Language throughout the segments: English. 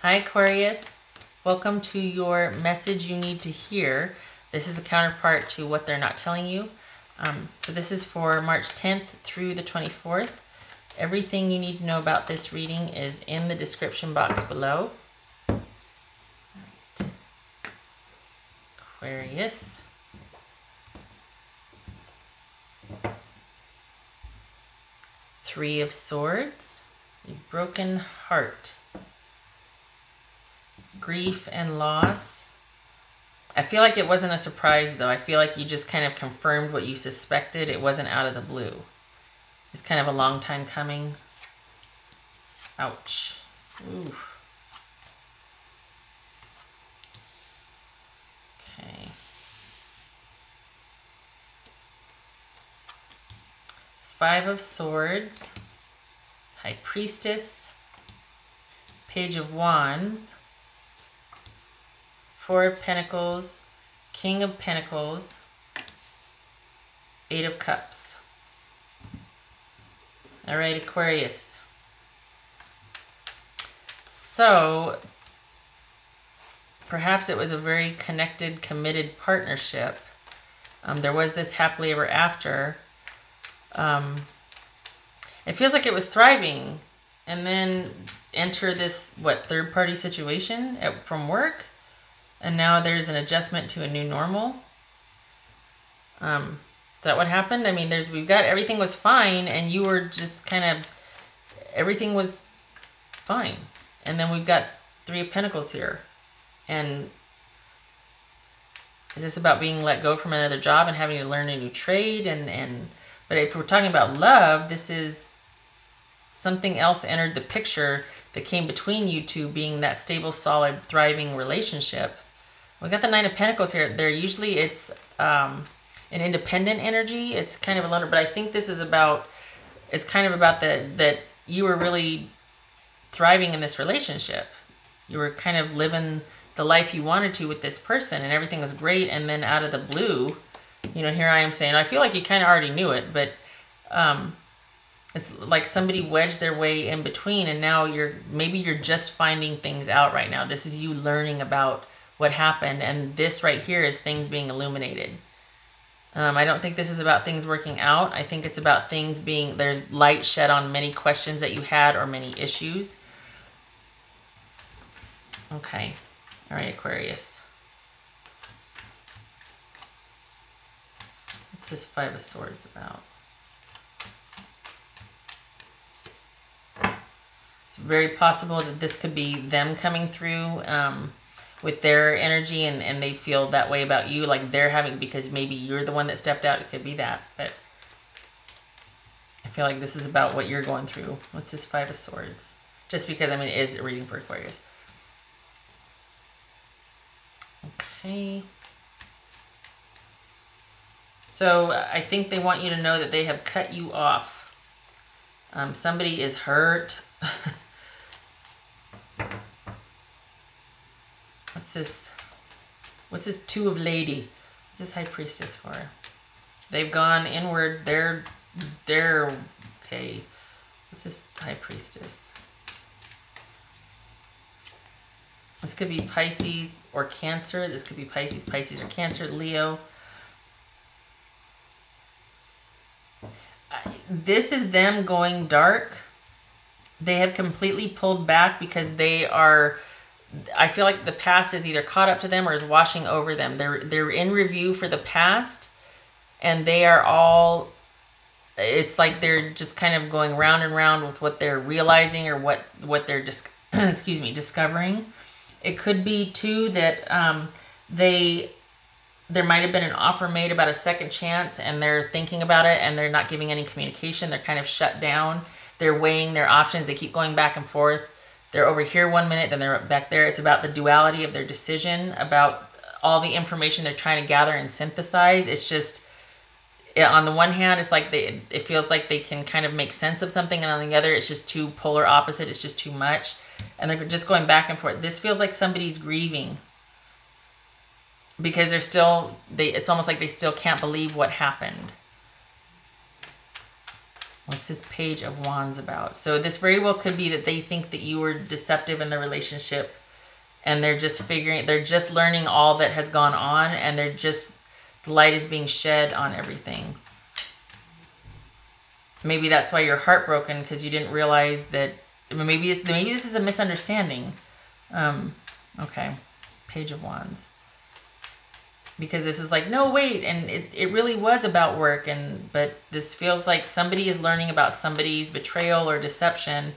Hi Aquarius, welcome to your message you need to hear. This is a counterpart to what they're not telling you. So this is for March 10th through the 24th. Everything you need to know about this reading is in the description box below. All right. Aquarius. Three of Swords, a broken heart. Grief and loss. I feel like it wasn't a surprise though. I feel like you just kind of confirmed what you suspected. It wasn't out of the blue. It's kind of a long time coming. Ouch. Ooh. Okay. Five of Swords. High Priestess. Page of Wands. Four of Pentacles, King of Pentacles, Eight of Cups. All right, Aquarius. So, perhaps it was a very connected, committed partnership. There was this happily ever after. It feels like it was thriving. And then enter this, third-party situation from work? And now there's an adjustment to a new normal. Is that what happened? I mean, we've got everything was fine, and you were just kind of, everything was fine. And then we've got Three of Pentacles here. And is this about being let go from another job and having to learn a new trade? But if we're talking about love, this is something else entered the picture that came between you two, being that stable, solid, thriving relationship. We got the Nine of Pentacles here. It's an independent energy. It's kind of a letter, but I think this is about, it's kind of about that you were really thriving in this relationship. You were kind of living the life you wanted to with this person, and everything was great. And then out of the blue, you know, here I am saying, I feel like you kind of already knew it, but it's like somebody wedged their way in between, and now maybe you're just finding things out right now. This is you learning about what happened, and this right here is things being illuminated. I don't think this is about things working out. I think it's about things there's light shed on many questions that you had or many issues. Okay. All right, Aquarius. What's this Five of Swords about? It's very possible that this could be them coming through with their energy, and they feel that way about you, like they're having, because maybe you're the one that stepped out. It could be that, but I feel like this is about what you're going through. What's this Five of Swords? Just because, I mean, it is a reading for Aquarius. Okay. So I think they want you to know that they have cut you off. Somebody is hurt. What's this Two of Lady? What's this High Priestess for? They've gone inward. They're okay. What's this High Priestess? This could be Pisces or Cancer. This could be Pisces or Cancer, Leo. This is them going dark. They have completely pulled back because I feel like the past is either caught up to them or is washing over them. They're in review for the past, and they are all, it's like they're just kind of going round and round with what they're realizing or what they're discovering. It could be too that there might have been an offer made about a second chance, and they're thinking about it, and they're not giving any communication. They're kind of shut down. They're weighing their options. They keep going back and forth. They're over here one minute, then they're back there. It's about the duality of their decision, about all the information they're trying to gather and synthesize. It's just, on the one hand, it's like it feels like they can kind of make sense of something, and on the other, it's just too polar opposite. It's just too much, and they're just going back and forth. This feels like somebody's grieving because it's almost like they still can't believe what happened. What's this Page of Wands about? So this very well could be that they think that you were deceptive in the relationship, and they're just learning all that has gone on, and the light is being shed on everything. Maybe that's why you're heartbroken, because you didn't realize that. Maybe this is a misunderstanding. Okay, Page of Wands. Because this is like, no, wait, and it really was about work, but this feels like somebody is learning about somebody's betrayal or deception,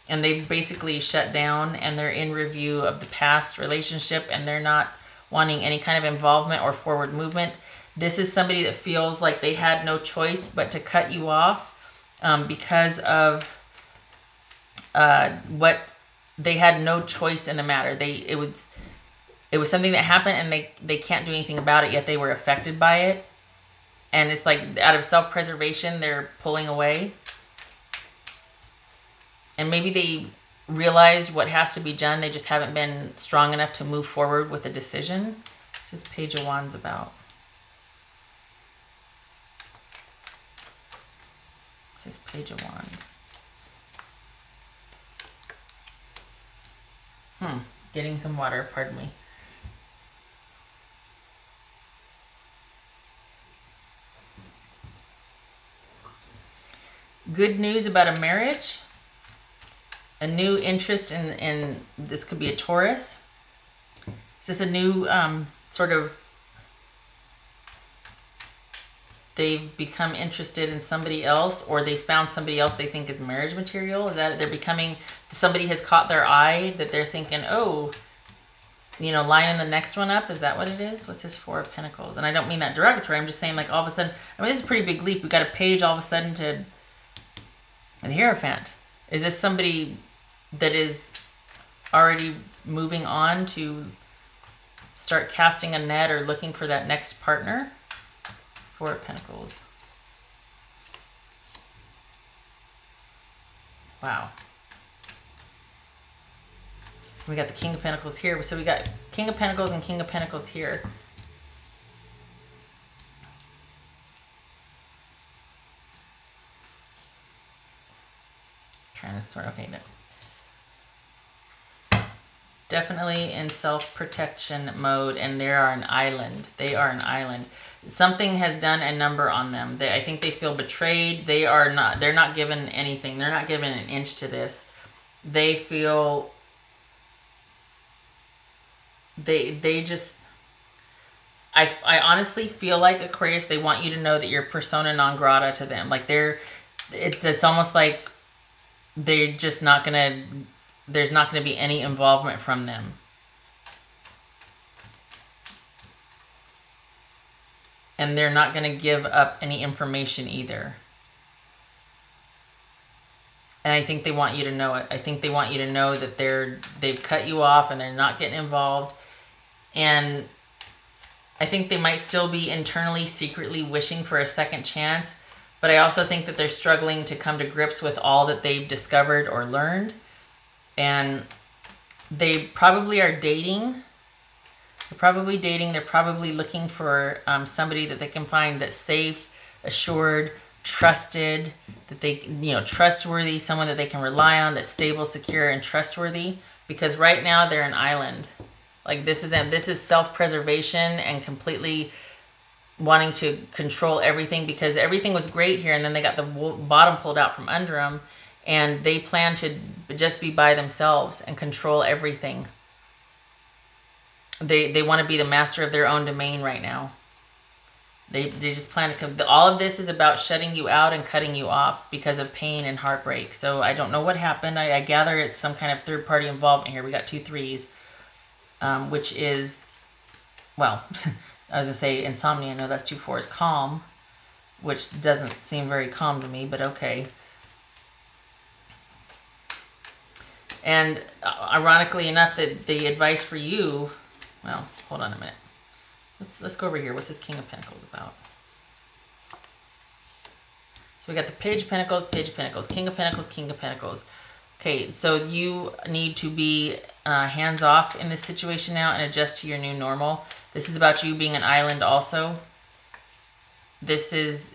and they've basically shut down, and they're in review of the past relationship, and they're not wanting any kind of involvement or forward movement. This is somebody that feels like they had no choice but to cut you off because of what they had no choice in the matter. It was something that happened, and they can't do anything about it, yet they were affected by it. And it's like, out of self-preservation, they're pulling away. And maybe they realized what has to be done. They just haven't been strong enough to move forward with a decision. This is Page of Wands about. This is Page of Wands. Getting some water, pardon me. Good news about a marriage, a new interest in this could be a Taurus. Is this a new sort of, they've become interested in somebody else, or they found somebody else they think is marriage material? Is that they're becoming, somebody has caught their eye that they're thinking, oh, you know, lining the next one up? Is that what it is? What's this Four of Pentacles? And I don't mean that derogatory. I'm just saying, like, all of a sudden, I mean, this is a pretty big leap. We got a page all of a sudden to the Hierophant. Is this somebody that is already moving on to start casting a net or looking for that next partner? Four of Pentacles. Wow. We got the King of Pentacles here. So we got King of Pentacles and King of Pentacles here. Trying to sort, okay, no. Definitely in self-protection mode, and they are an island. They are an island. Something has done a number on them. I think they feel betrayed. They're not given anything. They're not given an inch to this. They feel, they just, I honestly feel like, Aquarius, they want you to know that you're persona non grata to them. Like it's almost like they're just not gonna, there's not gonna be any involvement from them. And they're not gonna give up any information either. And I think they want you to know it. I think they want you to know that they've cut you off and they're not getting involved. And I think they might still be internally, secretly wishing for a second chance. But I also think that they're struggling to come to grips with all that they've discovered or learned. And they probably are dating. They're probably dating. They're probably looking for somebody that they can find that's safe, assured, trusted, that they, you know, trustworthy, someone that they can rely on, that's stable, secure, and trustworthy. Because right now they're an island. Like this is self-preservation and completely wanting to control everything, because everything was great here and then they got the bottom pulled out from under them, and they plan to just be by themselves and control everything. They want to be the master of their own domain right now. They just plan to come. All of this is about shutting you out and cutting you off because of pain and heartbreak. So I don't know what happened. I gather it's some kind of third-party involvement here. We got 2 3s, which is, well, I was going to say insomnia. No, that's 2 4s. Calm, which doesn't seem very calm to me, but okay. And ironically enough, that the advice for you, well, hold on a minute. Let's go over here. What's this King of Pentacles about? So we got the Page of Pentacles, Page of Pentacles, King of Pentacles, King of Pentacles. Okay, so you need to be hands-off in this situation now and adjust to your new normal. This is about you being an island also. This is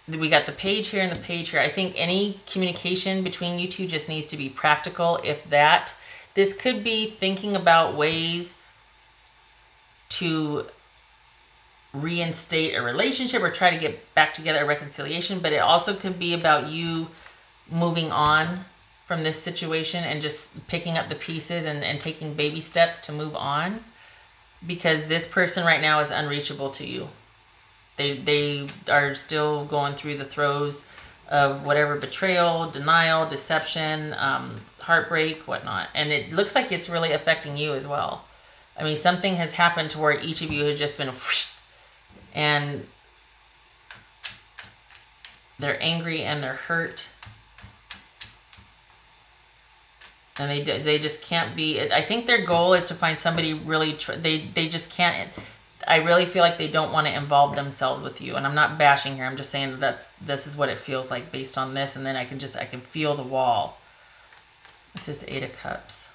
we got the page here and the page here. I think any communication between you two just needs to be practical, if that. This could be thinking about ways to reinstate a relationship or try to get back together, a reconciliation, but it also could be about you moving on from this situation and just picking up the pieces and taking baby steps to move on, because this person right now is unreachable to you. They are still going through the throes of whatever betrayal, denial, deception, heartbreak, whatnot. And it looks like it's really affecting you as well. I mean, something has happened to where each of you has just been whoosh, and they're angry and they're hurt. And they just can't be. I think their goal is to find somebody really. They just can't. I really feel like they don't want to involve themselves with you. And I'm not bashing here. I'm just saying that this is what it feels like based on this. And then I can feel the wall. This is 8 of Cups.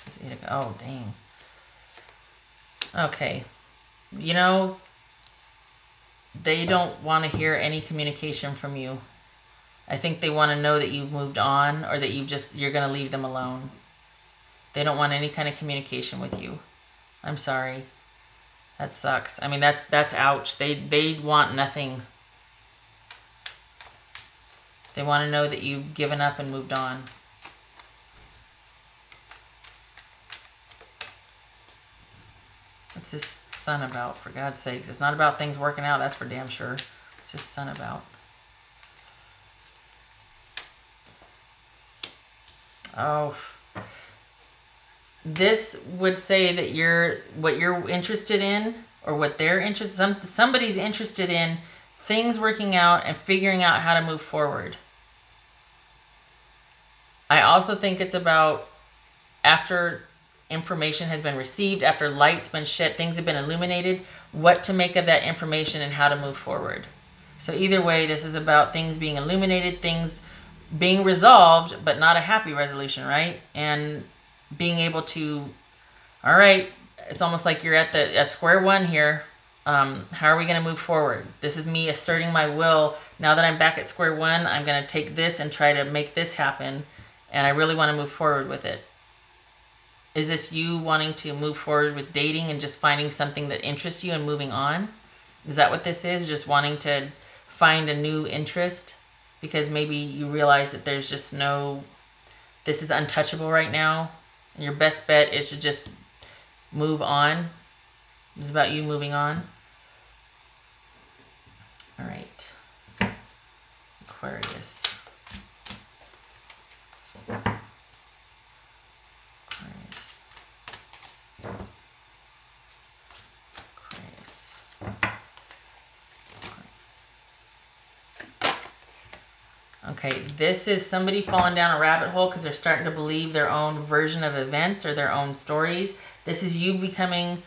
This is 8 of Cups. Oh, dang. Okay. You know, they don't want to hear any communication from you. I think they want to know that you've moved on, or that you're going to leave them alone. They don't want any kind of communication with you. I'm sorry. That sucks. I mean, that's ouch. They want nothing. They want to know that you've given up and moved on. What's this Sun about, for God's sakes? It's not about things working out, that's for damn sure. It's just Sun about. Oh, this would say that what you're interested in, or what they're interested, somebody's interested in things working out and figuring out how to move forward. I also think it's about after information has been received, after light's been shed, things have been illuminated, what to make of that information and how to move forward. So either way, this is about things being illuminated, things being resolved, but not a happy resolution, right? And being able to, all right, it's almost like you're at square one here. How are we going to move forward? This is me asserting my will. Now that I'm back at square one, I'm going to take this and try to make this happen. And I really want to move forward with it. Is this you wanting to move forward with dating and just finding something that interests you and moving on? Is that what this is? Just wanting to find a new interest? Because maybe you realize that there's just this is untouchable right now. And your best bet is to just move on. It's about you moving on. All right. Aquarius. Aquarius. Aquarius. Okay, this is somebody falling down a rabbit hole because they're starting to believe their own version of events or their own stories. This is you becoming,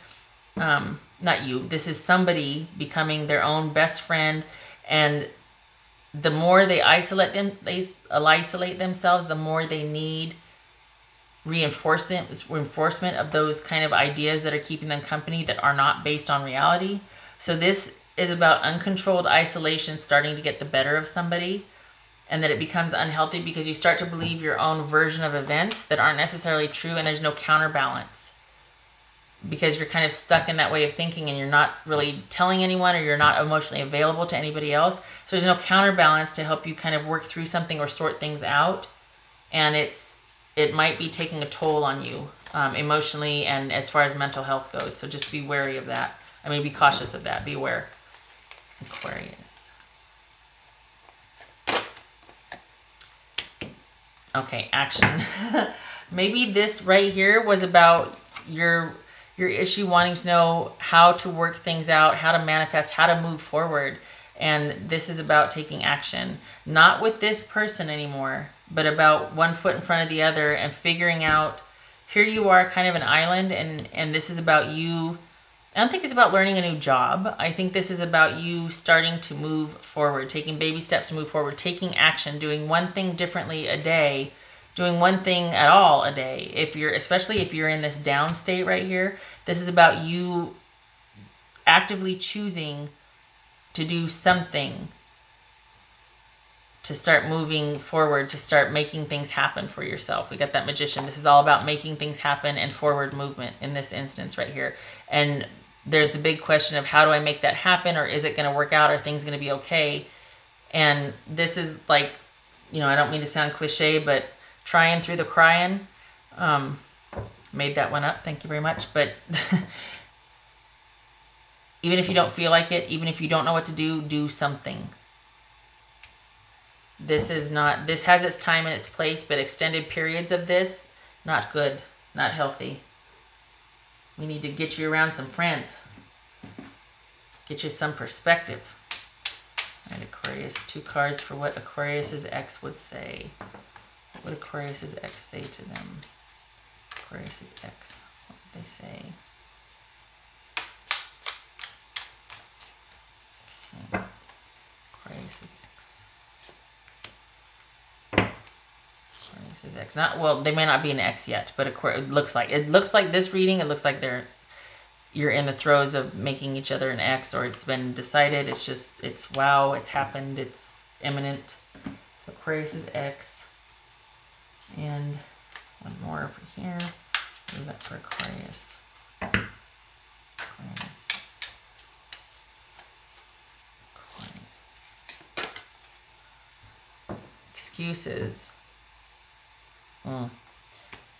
not you, this is somebody becoming their own best friend. And the more they isolate themselves, the more they need reinforcement of those kind of ideas that are keeping them company that are not based on reality. So this is about uncontrolled isolation starting to get the better of somebody. And that it becomes unhealthy because you start to believe your own version of events that aren't necessarily true, and there's no counterbalance. Because you're kind of stuck in that way of thinking and you're not really telling anyone, or you're not emotionally available to anybody else. So there's no counterbalance to help you kind of work through something or sort things out. And it might be taking a toll on you emotionally and as far as mental health goes. So just be wary of that. I mean, be cautious of that. Be aware. Aquarius. Okay, action. Maybe this right here was about your issue wanting to know how to work things out, how to manifest, how to move forward. And this is about taking action. Not with this person anymore, but about one foot in front of the other and figuring out, here you are kind of an island, and this is about you. I don't think it's about learning a new job. I think this is about you starting to move forward, taking baby steps to move forward, taking action, doing one thing differently a day, doing one thing at all a day. Especially if you're in this down state right here, this is about you actively choosing to do something, to start moving forward, to start making things happen for yourself. We got that Magician. This is all about making things happen and forward movement in this instance right here. And there's the big question of, how do I make that happen? Or is it going to work out? Are things going to be okay? And this is like, you know, I don't mean to sound cliche, but trying through the crying. Made that one up. Thank you very much. But even if you don't feel like it, even if you don't know what to do, do something. This has its time and its place, but extended periods of this, not good, not healthy. We need to get you around some friends. Get you some perspective. All right, Aquarius, 2 cards for what Aquarius's ex would say. What would Aquarius's ex say to them? Aquarius's ex, what would they say? Okay. Aquarius's ex. Not, well, they may not be an ex yet, but it looks like this reading, it looks like you're in the throes of making each other an ex, or it's been decided. It's just, wow, it's happened, it's imminent. So Aquarius's ex, and one more over here. What is that for Aquarius? Excuses.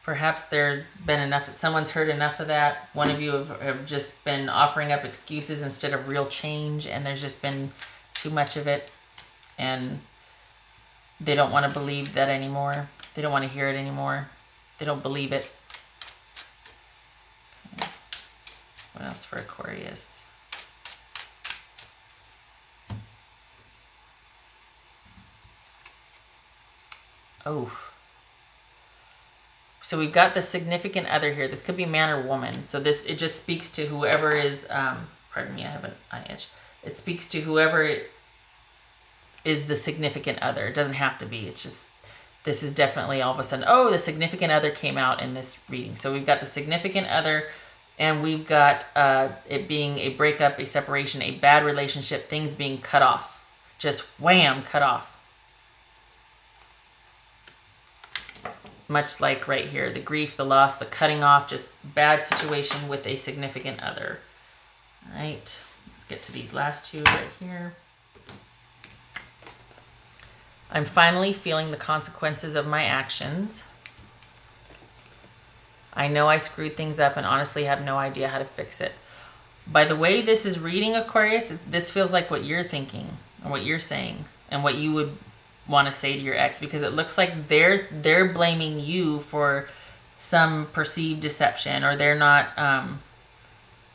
Perhaps there's been enough, someone's heard enough of that. One of you have just been offering up excuses instead of real change, and there's just been too much of it, and they don't want to believe that anymore. They don't want to hear it anymore. They don't believe it. Okay. What else for Aquarius? Oh. So we've got the significant other here. This could be man or woman. So it just speaks to whoever is, pardon me, I have an eye itch. It speaks to whoever is the significant other. It doesn't have to be. It's just, this is definitely all of a sudden, oh, the significant other came out in this reading. So we've got the significant other, and we've got it being a breakup, a separation, a bad relationship, things being cut off. Just wham, cut off. Much like right here, the grief, the loss, the cutting off, just bad situation with a significant other. All right, let's get to these last 2 right here. I'm finally feeling the consequences of my actions. I know I screwed things up and honestly have no idea how to fix it. By the way this is reading, Aquarius, this feels like what you're thinking and what you're saying and what you would want to say to your ex, because it looks like they're blaming you for some perceived deception, or they're not,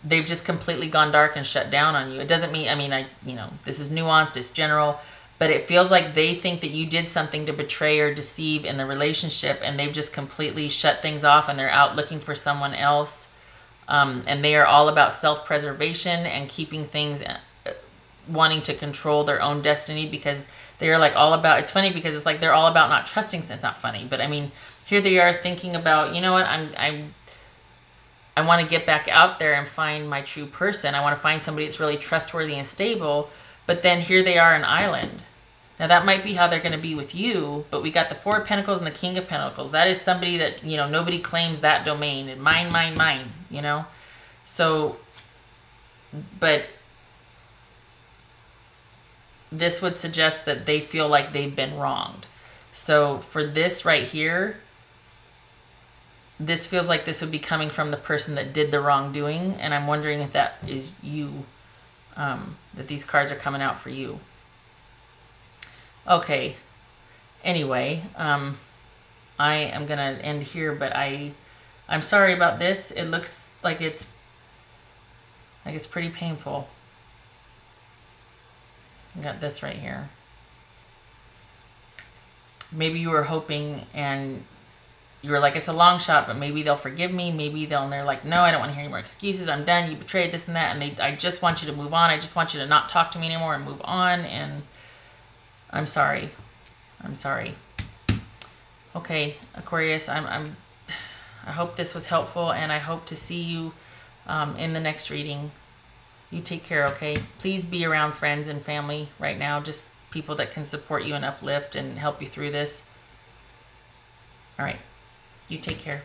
they've just completely gone dark and shut down on you. It doesn't mean, I mean, you know, this is nuanced, it's general, but it feels like they think that you did something to betray or deceive in the relationship, and they've just completely shut things off, and they're out looking for someone else. And they are all about self-preservation and keeping things, wanting to control their own destiny, because they're like all about, it's funny because it's like they're all about not trusting. It's not funny, but I mean, here they are thinking about, you know what, I want to get back out there and find my true person. I want to find somebody that's really trustworthy and stable. But then here they are, an island. Now that might be how they're going to be with you, but we got the 4 of Pentacles and the King of Pentacles. That is somebody that, you know, nobody claims that domain. And mine, you know? So, but this would suggest that they feel like they've been wronged. So for this right here, this feels like this would be coming from the person that did the wrongdoing. And I'm wondering if that is you, that these cards are coming out for you. Okay. Anyway, I am going to end here, but I'm sorry about this. It looks like it's pretty painful. I got this right here. Maybe you were hoping and you were like, it's a long shot, but maybe they'll forgive me. Maybe and they're like, no, I don't want to hear any more excuses. I'm done. You betrayed this and that. And I just want you to move on. I just want you to not talk to me anymore and move on. And I'm sorry. I'm sorry. Okay, Aquarius, I hope this was helpful, and I hope to see you in the next reading. You take care, okay? Please be around friends and family right now, just people that can support you and uplift and help you through this. All right. You take care.